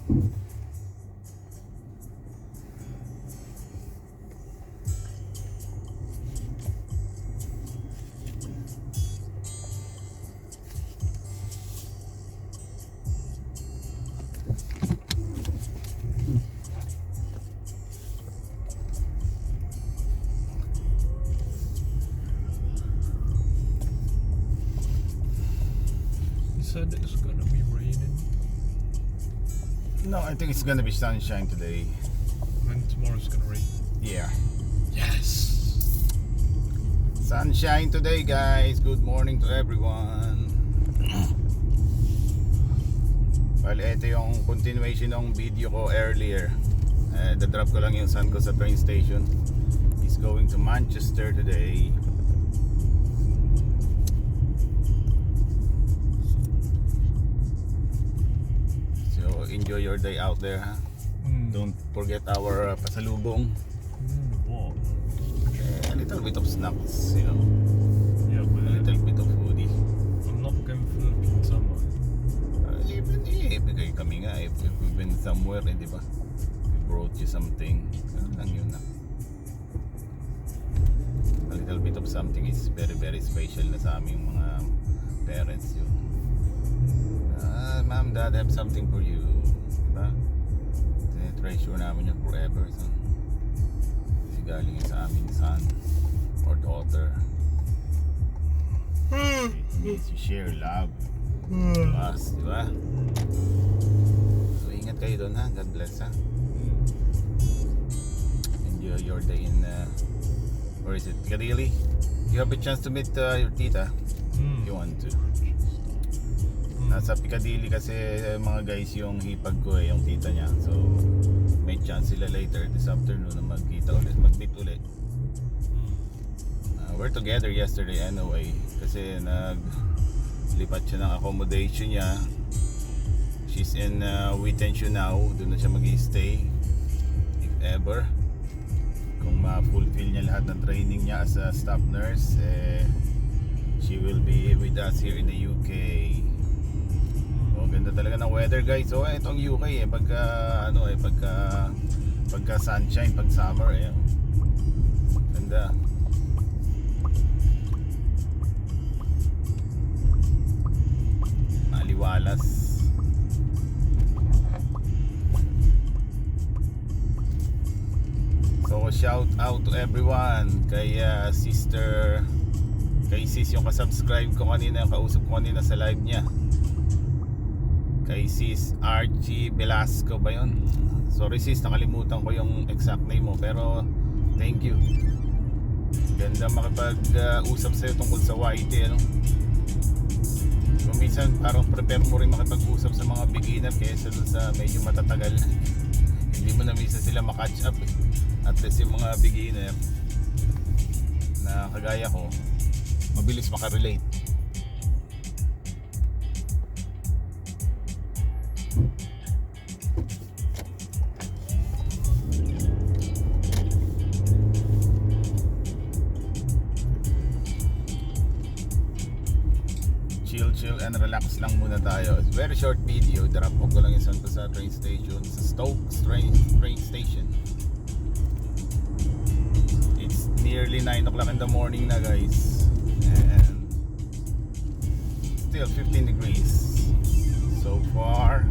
Said it's gonna be raining. No, I think it's gonna be sunshine today. And tomorrow's gonna rain. Yeah. Yes! Sunshine today, guys. Good morning to everyone. Well, ito yung continuation ng video ko earlier. Da-drop ko lang yung son ko sa train station. He's going to Manchester today. So, enjoy your day out there, ha? Don't forget our pasalubong. What? A little bit of snacks, you know. Yeah, A but little bit of foodie. I'm not going Philippines, am I? Bigay kami nga if we've been somewhere, di ba? We brought you something. Ano lang yun na. A little bit of something is very very special na sa aming mga parents yun. Mom, dad, have something for you. Diba? Treasure namin yun forever. So, kasi galing yun sa aming son or daughter. Means you share love to us, diba? So ingat kayo doon, ha. God bless, ha. Enjoy your day in where is it? Piccadilly. You have a chance to meet your tita if you want to. Nasa Piccadilly kasi mga guys yung hipag ko yung tita niya. So may chance sila later this afternoon na magkita ulit, mag-meet ulit. We're together yesterday anyway kasi naglipat siya ng accommodation niya. She's in Witenshaw now. Doon na siya mag-stay if ever. Kung ma-fulfill niya lahat ng training niya as a staff nurse, she will be with us here in the UK. Ganda talaga ng weather, guys. So itong UK pagka sunshine, pag summer ganda. Maliwalas. So shout out to everyone kay sister, kay sis yung kasubscribe ko kanina, yung kausap ko kanina sa live niya. Kay sis Archie Velasco ba yun? Sorry sis, nakalimutan ko yung exact name mo, pero thank you. Ganda makipag-usap sa'yo tungkol sa YT, ano? So minsan parang prepare mo rin makipag-usap sa mga beginner kaysa dun sa medyo matatagal. Hindi mo na minsan sila makatch up At least yung mga beginner na kagaya ko, mabilis makarelate. Chill and relax lang muna tayo. It's very short video. Drop ko lang yung son ko sa train station, sa Stokes train station. It's nearly 9 o'clock in the morning na, guys, and still 15 degrees so far.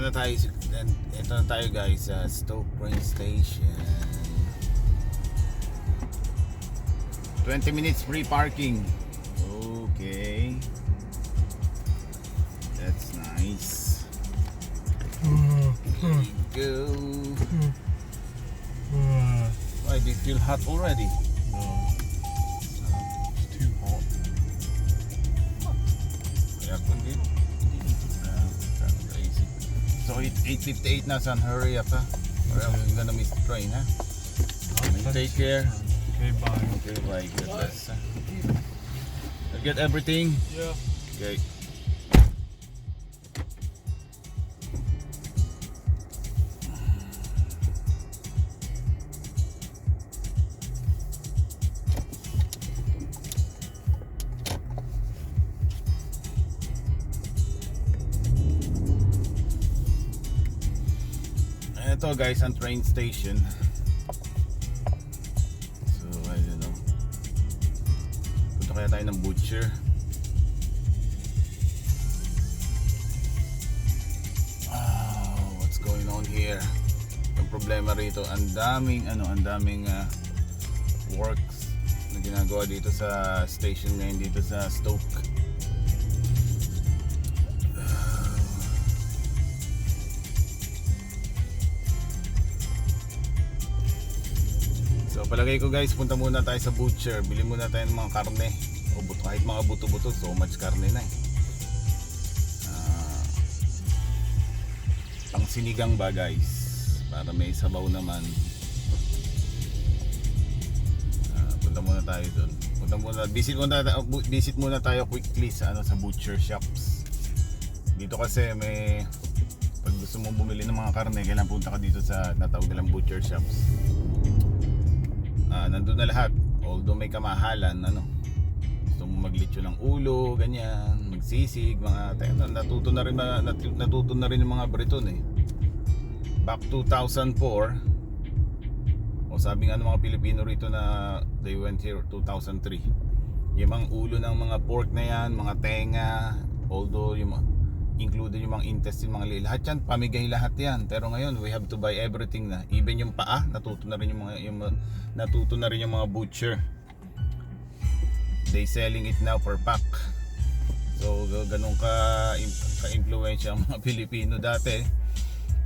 na tayo. Ito na tayo guys sa Stoke Train Station. 20 minutes free parking. Okay. That's nice. Here we go. Why do you feel hot already? No. It's too hot. Aircon din. Crazy. So 8:58 na, son. Hurry up, ha? Or else you're gonna miss the train, ha? Take care. Okay, bye. Okay, bye. God bless. I get everything. Yeah. Okay. Ito guys, ang train station. So, I don't know. Punta kaya tayo ng butcher. What's going on here? Yung problema rito, ang daming works na ginagawa dito sa station ngayon dito sa Stoke. So palagay ko guys, punta muna tayo sa butcher. Bili muna tayo ng mga karne. O kahit mga buto-buto, so much karne na eh. Pang sinigang ba guys? Para may sabaw naman. Punta muna tayo doon. Visit muna tayo quickly sa sa butcher shops. Dito kasi may, pag gusto mong bumili ng mga karne, kailangan punta ka dito sa natawag nilang butcher shops. Nandun na lahat, although may kamahalan, gusto mo maglitsyo ng ulo, ganyan, magsisig, mga natuto na rin yung mga Briton eh. Back 2004, o sabi nga ng mga Pilipino rito na they went here 2003, yung mga ulo ng mga pork na yan, mga tenga, although included yung mga intestine, mga lahat yan, pamigay lahat yan. Pero ngayon, we have to buy everything na. Even yung paa, natuto na rin yung mga butcher. They selling it now per pack. So, ganun ka-influensya ang mga Pilipino dati.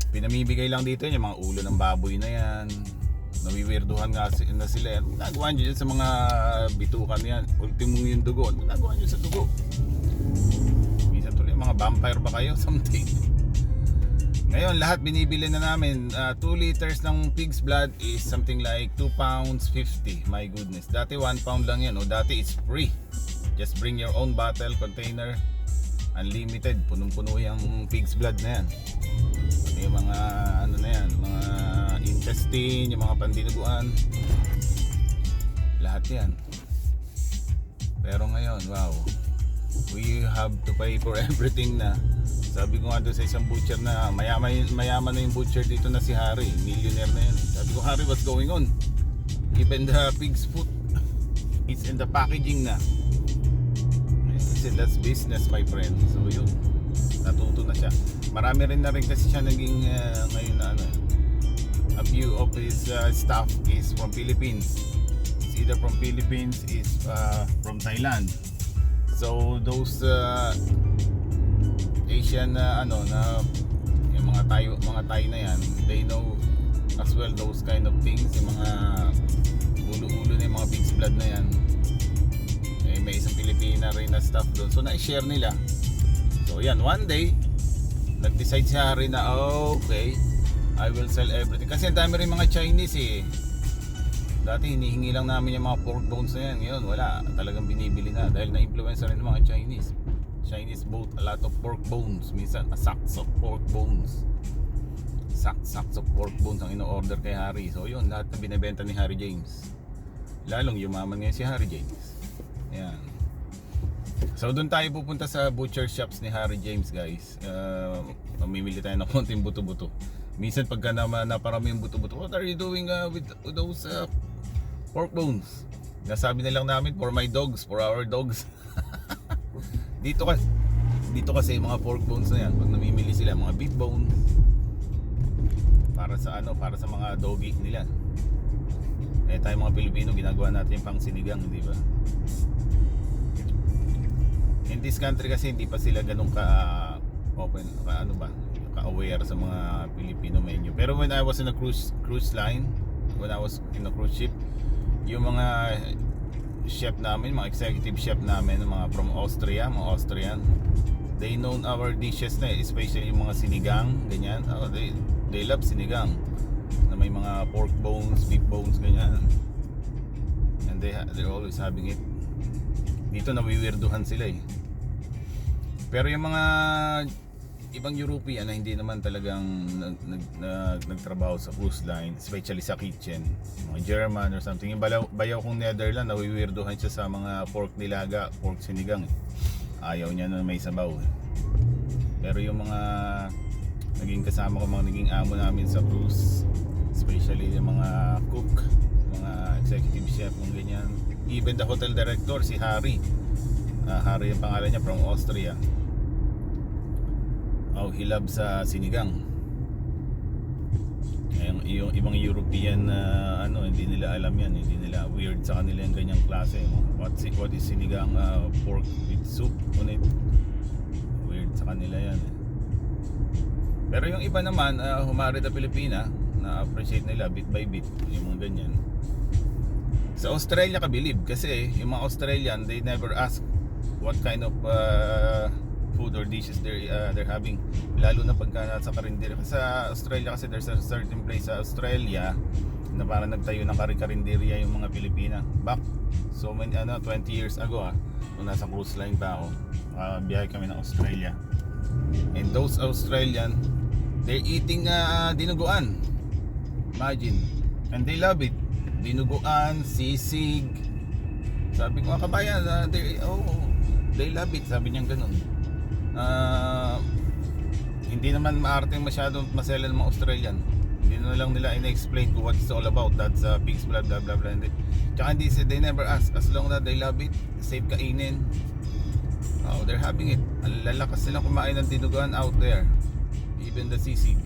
Pinamibigay lang dito yung mga ulo ng baboy na yan. Nawiwirduhan nga na sila yan. Nagawa nyo dyan sa mga bitukan yan. Ultimo yung dugo. Nagawa nyo sa dugo. Mga vampire ba kayo? Something. Ngayon lahat binibili na namin. 2 liters ng pig's blood is something like 2 pounds 50. My goodness. Dati 1 pound lang yan. Dati it's free. Just bring your own bottle, container. Unlimited. Punong-puno yung pig's blood na yan. Yung mga mga intestine, yung mga pandinuguan. Lahat yan. Pero ngayon, wow, we have to pay for everything na. Sabi ko nga doon sa isang butcher na mayaman na yung butcher dito na si Harry, millionaire na yan. Sabi ko, Harry, what's going on? Even the pig's foot is in the packaging na. I said, that's business, my friend. So yun, natuto na siya. Marami rin na rin kasi siya naging ngayon na a few of his staff is from Philippines. It's either from Philippines, is from Thailand. So those Asian na yung mga Thai na yan, they know as well those kind of things, yung mga ulo-ulo na yung mga pig's blood na yan. May isang Pilipina rin na staff doon, so na-share nila. So yan, one day nag-decide si Harry na okay, I will sell everything. Kasi ang dami rin mga Chinese eh. Dati hinihingi lang namin yung mga pork bones na yan. Ngayon wala, talagang binibili na dahil na-influence rin ng mga Chinese. Chinese bought a lot of pork bones. Minsan sacks of pork bones. Sacks of pork bones ang ino-order kay Harry. So yun, lahat na binibenta ni Harry James. Lalong yumaman ngayon si Harry James. Ayan. So doon tayo pupunta sa butcher shops ni Harry James, guys. Mamimili tayo ng konting buto-buto. Minsan pagka naparami yung buto-buto, what are you doing with those pork bones? Nasabi na lang namin, for my dogs, for our dogs. Dito kasi yung mga pork bones na yan, pag namimili sila, mga beef bones, para sa ano, para sa mga doggy nila. Eh tayo mga Pilipino ginagawa natin pang sinigang, di ba? In this country kasi hindi pa sila ganun ka open, ano ba, ka-aware sa mga Filipino menu. Pero when I was in a cruise line, when I was in a cruise ship, yung mga chef namin, mga executive chef namin, mga from Austria, mga Austrian, they know our dishes na, especially yung mga sinigang, ganyan. Oh, they love sinigang na may mga pork bones, beef bones, ganyan. And they're always having it. Dito nawiwirduhan sila eh. Pero yung mga ibang European na hindi naman talagang nagtrabaho sa cruise line, especially sa kitchen, mga German or something, yung bayaw kong Netherlands, nawiwirduhan siya sa mga pork nilaga, pork sinigang. Ayaw niya na may sabaw. Pero yung mga naging kasama ko, mga naging amo namin sa cruise, especially yung mga cook, mga executive chef, kung ganyan. Even the hotel director, si Harry. Harry yung pangalan niya, from Austria. Oh, he loves sinigang. Yung ibang European ano, hindi nila alam yan, hindi nila, weird sa kanila yung ganyang klase. What is sinigang, pork with soup on it? Weird sa kanila yan. Pero yung iba naman, humari na Pilipina, na-appreciate nila bit by bit yung mga ganyan. Sa Australia ka believe, kasi yung mga Australian, they never ask what kind of food or dishes they're having, lalo na pagka nasa karinderya. Sa Australia kasi there's a certain place sa Australia na parang nagtayo ng karinderya yung mga Pilipina back so many 20 years ago nung nasa cruise line pa ako, biyahe kami ng Australia, and those Australian, they're eating dinuguan, imagine, and they love it. Dinuguan, sisig. Sabi ko, kabayan, they love it, sabi niya ganun. Hindi naman maarte masyadong masela ng mga Australian. Hindi na lang nila ina-explain kung what it's all about. That's pig's blood, blah blah blah. Tsaka hindi, they never ask. As long that they love it, safe kainin. Oh, they're having it. Ang lalakas nilang kumain ng dinuguan out there. Even the sisig.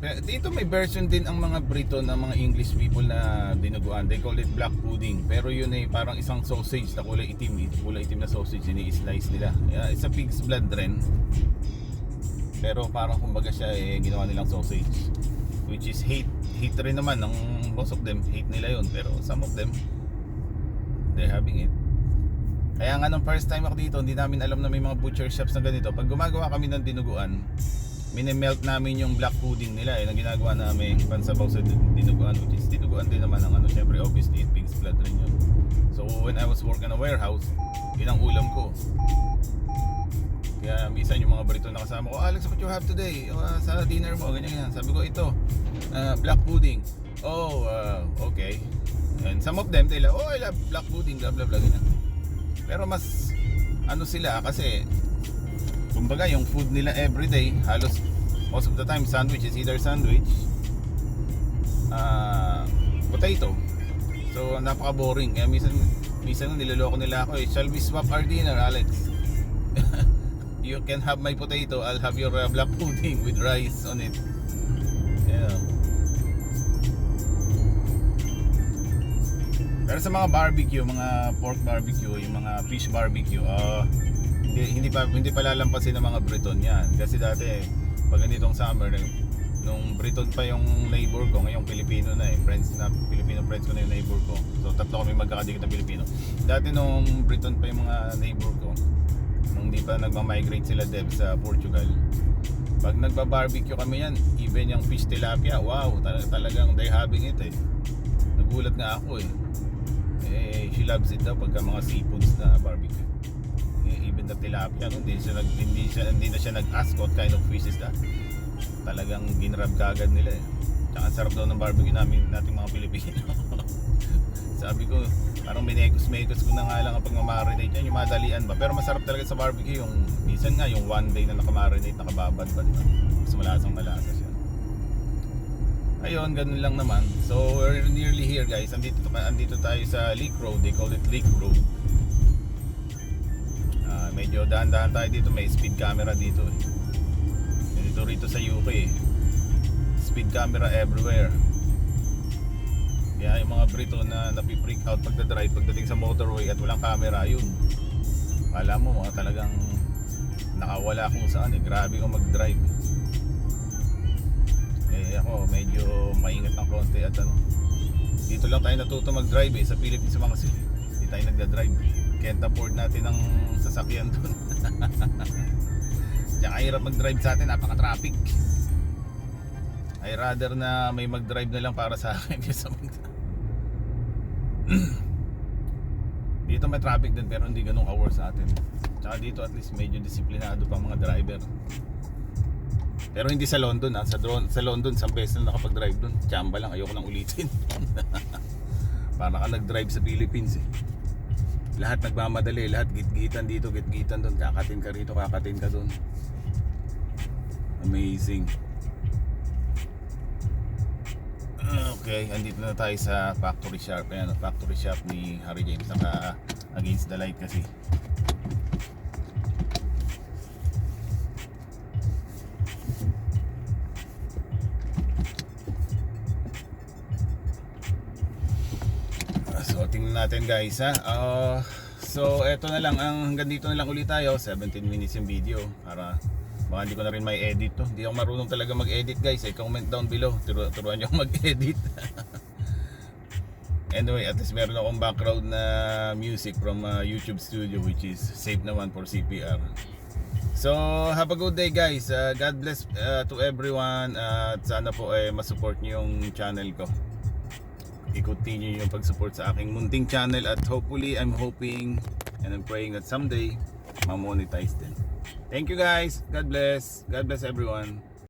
Dito may version din ang mga Briton, ang mga English people na dinuguan. They call it black pudding. Pero yun ay parang isang sausage na kulay itim. Kulay itim na sausage, ini-slice nila. Yeah, it's a pig's blood rin. Pero parang kumbaga siya ginawa nilang sausage. Which is hate rin naman ng most of them. Hate nila yun. Pero some of them, they're having it. Kaya nga nung first time ako dito, hindi namin alam na may mga butcher shops na ganito. Pag gumagawa kami ng dinuguan, mini-melt namin yung black pudding nila na ginagawa namin pansabaw sa dinuguan, which is dinuguan din naman ng syempre obviously pig's blood rin yun. So when I was working in a warehouse, yun ang ulam ko. Kaya minsan yung mga Brito na kasama ko, Alex, what you have today? Sa dinner mo, ganyan. Sabi ko, ito, black pudding. Oh, okay. And some of them, they like, I love black pudding, blah blah blah, ganyan. Pero mas ano sila kasi kumbaga yung food nila everyday, halos most of the time sandwich is either sandwich, potato. So napaka-boring. Kaya minsan niloloko nila ako shall we swap our dinner, Alex? You can have my potato, I'll have your black pudding with rice on it. Yeah. Pero sa mga barbecue, mga pork barbecue, yung mga fish barbecue, hindi pa lalampasin ng mga Briton yan. Kasi dati pag ganitong summer, nung Briton pa yung neighbor ko, ngayong Pilipino na Filipino friends ko na yung neighbor ko. So tatlo kami magkakadikit na Pilipino. Dati nung Briton pa yung mga neighbor ko, nung di pa nagmamigrate sila Deb sa Portugal, pag nagba-barbecue kami yan, even yung fish tilapia, wow, talagang they're having it Nagulat nga ako she loves it daw pagka mga seafoods na barbecue. Even the tilapia, hindi na siya nag-ask what kind of fish is that. Talagang ginrab kagad nila Tsaka sarap daw ng barbecue nating mga Pilipino. Sabi ko, parang minekos-mekos ko na nga lang ang pagmamarinate yan, yung madalian ba. Pero masarap talaga sa barbecue yung minsan nga yung one day na nakamarinate, nakababad ba, diba? Mas malasa siya. Ayun, ganun lang naman. So we're nearly here guys. Andito tayo sa Lake Road. They call it Lake Road. Medyo dahan-dahan tayo dito. May speed camera dito Rito sa UK speed camera everywhere. Kaya yung mga Brito na napi-freak out pagdadrive pagdating sa motorway at walang camera, yun, kala mo mga talagang nakawala kung saan eh. Grabe kung mag-drive. Eh ako medyo maingat ng konti at ano, dito lang tayo natuto mag-drive eh, sa Philippines mga kasi hindi tayo nagda-drive. Can't afford natin ang sasakyan doon. Tsaka hirap mag-drive sa atin, napaka-traffic. I rather na may mag-drive na lang para sa akin kaysa dito may traffic din pero hindi ganun ka-worse sa atin. Tsaka dito at least medyo disiplinado pa mga driver. Pero hindi sa London ha. Sa London, isang beses na nakapag-drive doon. Tsamba lang, ayoko nang ulitin. Para ka nag-drive sa Philippines eh. Lahat nagmamadali, lahat gitgitan dito, gitgitan doon. Kakatin ka rito, kakatin ka doon. Amazing. Okay, andito na tayo sa factory shop. Ayan, factory shop ni Harry James. Naka against the light kasi. So tingnan natin guys ha. So eto na lang, hanggang dito na lang ulit tayo. 17 minutes yung video para baka hindi ko na rin may edit to. Hindi ako marunong talaga mag-edit guys. Comment down below, turuan nyo ako mag-edit. Anyway, at least meron akong background na music from YouTube studio, which is safe naman for CPR. So have a good day guys. God bless to everyone. At sana po masupport nyo yung channel ko. I-continue yung pag-support sa aking munting channel. At hopefully, I'm hoping and I'm praying that someday ma-monetize din. Thank you guys. God bless. God bless everyone.